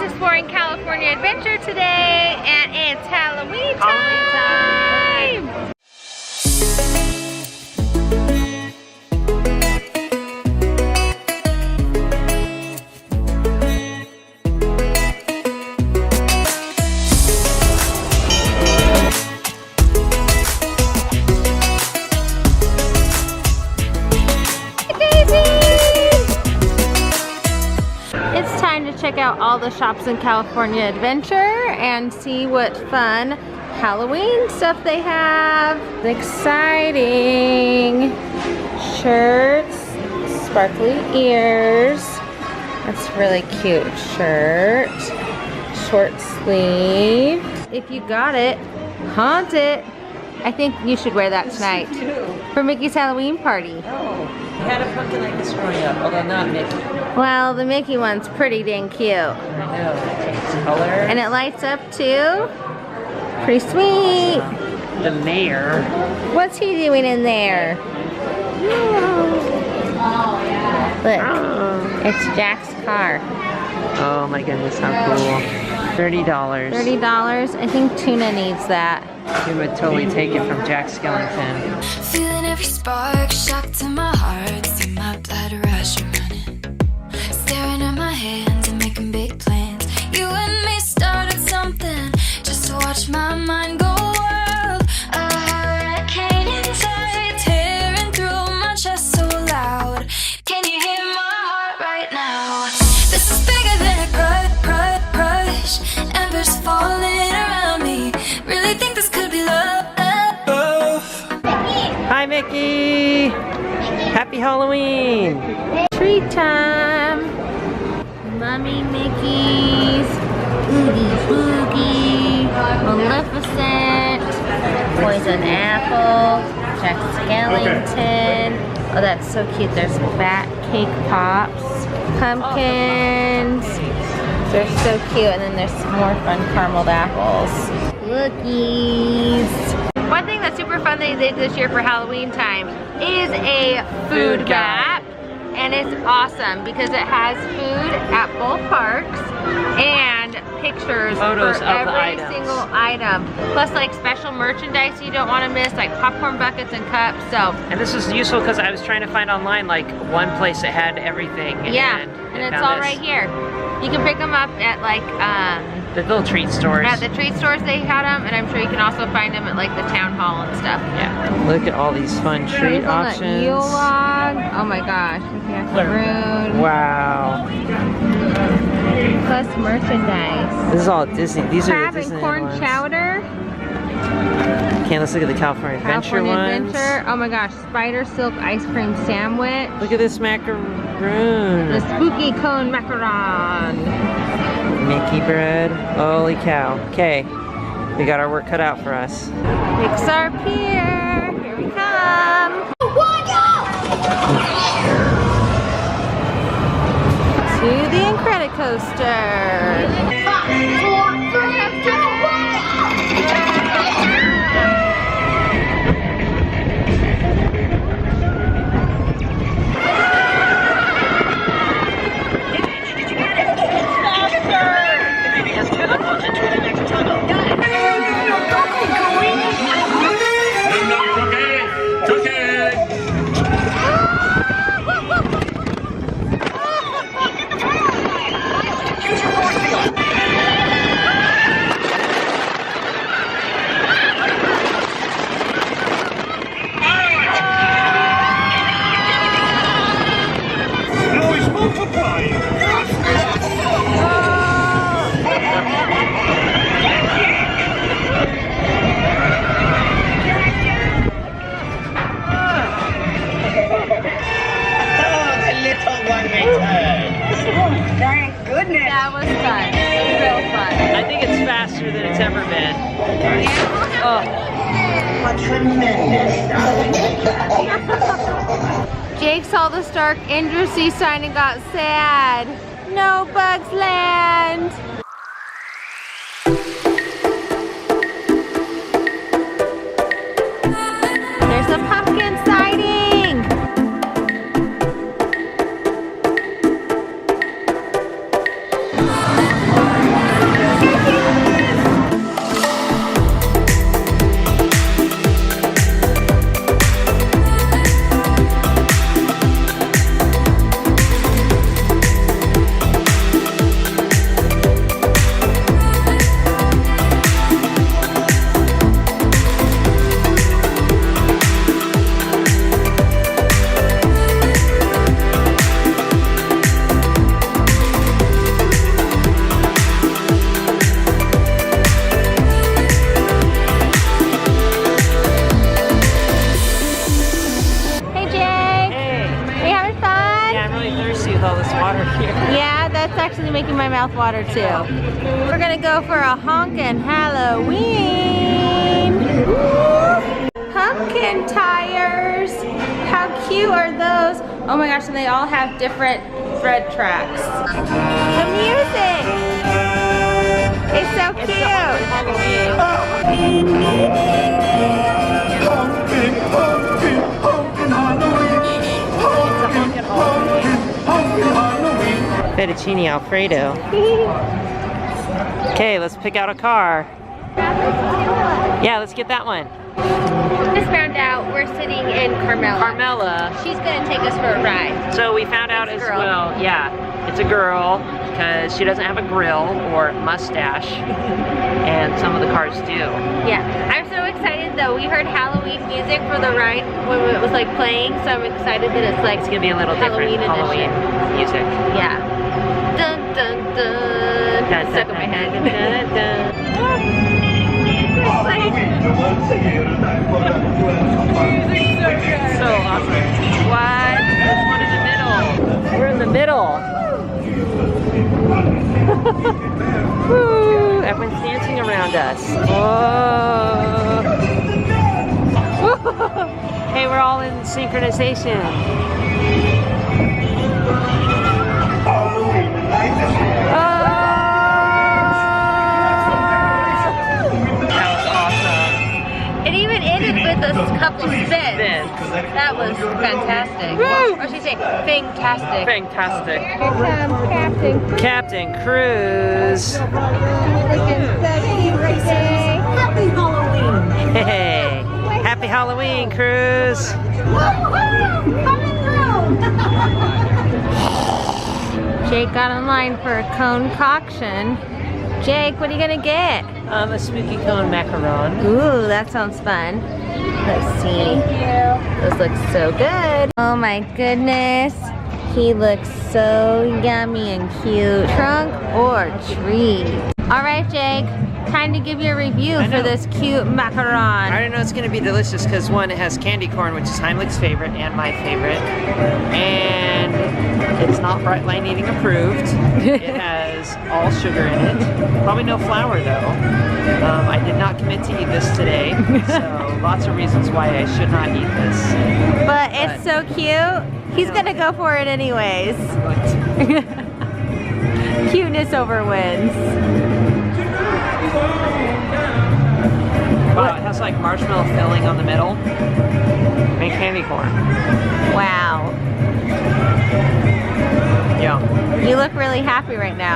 exploring California Adventure today, and it's Halloween time! It's time to check out all the shops in California Adventure and see what fun Halloween stuff they have. Exciting shirts, sparkly ears. That's really cute shirt. Short sleeve. If you got it, haunt it. I think you should wear that tonight for Mickey's Halloween party. Oh, I had a pumpkin like this growing up, although not Mickey. Well, the Mickey one's pretty dang cute. I know, it changes color. And it lights up too. Pretty sweet. The mayor. What's he doing in there? Look, it's Jack's car. Oh my goodness, how cool. $30. $30. I think Tuna needs that. You would totally take it from Jack Skellington. Feeling every spark, shock to my heart. See my blood rush running. Staring at my hands and making big plans. You and me started something just to watch my mind go wild. A hurricane inside, tearing through my chest so loud. Can you hear my heart right now? This is bigger than a crush. Embers falling around me. Really think this could be love. Hi, Mickey! Happy Halloween! Treat time. Mummy Mickey's. Oogie Boogie. Maleficent. Poison Apple. Jack Skellington. Oh, that's so cute. There's bat cake pops. Pumpkins. They're so cute. And then there's some more fun carameled apples. Cookies. One thing that's super fun they did this year for Halloween time is a food map. And it's awesome because it has food at both parks and pictures Photos for of the every items. single item. Plus like special merchandise you don't want to miss, like popcorn buckets and cups. So And this was useful because I was trying to find online like one place that had everything. yeah, and it's all right here. You can pick them up at like the little treat stores. at the treat stores they had them, and I'm sure you can also find them at like the town hall and stuff. Yeah. Look at all these fun treat options. Yule log. Oh my gosh. Maroon. Wow. Plus merchandise. This is all Disney. These Crab are the Disney and corn ones. chowder. Okay, let's look at the California Adventure ones. Oh my gosh, spider silk ice cream sandwich. Look at this macaroon. The spooky cone macaron. Mickey bread. Holy cow. Okay, we got our work cut out for us. Pixar Pier. Here we come. To the Incredicoaster. That was fun. Real fun. I think it's faster than it's ever been. Oh. Jake saw the Stark Industry sign and got sad. No Bugs Land. There's a pumpkin sighting. mouth water too. We're gonna go for a honkin' Halloween. Woo! Pumpkin tires. How cute are those? Oh my gosh, and they all have different thread tracks. The music. It's so cute. Fettuccine Alfredo. Okay, let's pick out a car. Yeah, let's get that one. Just found out we're sitting in Carmela. Carmela. She's gonna take us for a ride. So we found out as well, yeah, it's a girl because she doesn't have a grill or mustache, and some of the cars do. Yeah, I'm so excited though. We heard Halloween music for the ride when it was like playing, so I'm excited that it's like It's gonna be a little different Halloween music. Yeah. Dun dun dun. Dun, Stuck dun, in my head. dun, dun, dun. So awesome. What? There's one in the middle. We're in the middle. Woo! Everyone's dancing around us. Whoa! Hey, we're all in synchronization. It even ended with a couple spins. That was fantastic. Or should I say fantastic. Fantastic. Here comes Captain. Captain Cruz. Looking so cute right there. Happy Halloween. Hey, happy Halloween, Cruz. Coming through. Jake got in line for a concoction. Jake, what are you gonna get? A spooky cone macaron. Ooh, that sounds fun. Let's see. Thank you. Those look so good. Oh my goodness. He looks so yummy and cute. Trunk or treat? All right, Jake. Time to give you a review for this cute macaron. I already know it's gonna be delicious because one, it has candy corn, which is Heimlich's favorite and my favorite. And it's not bright line eating approved. It has all sugar in it. Probably no flour though. I did not commit to eat this today. So lots of reasons why I should not eat this. But it's so cute. He's gonna go for it anyways. Cuteness over wins. Wow, it has like marshmallow filling on the middle and candy corn. Wow. Yeah. You look really happy right now.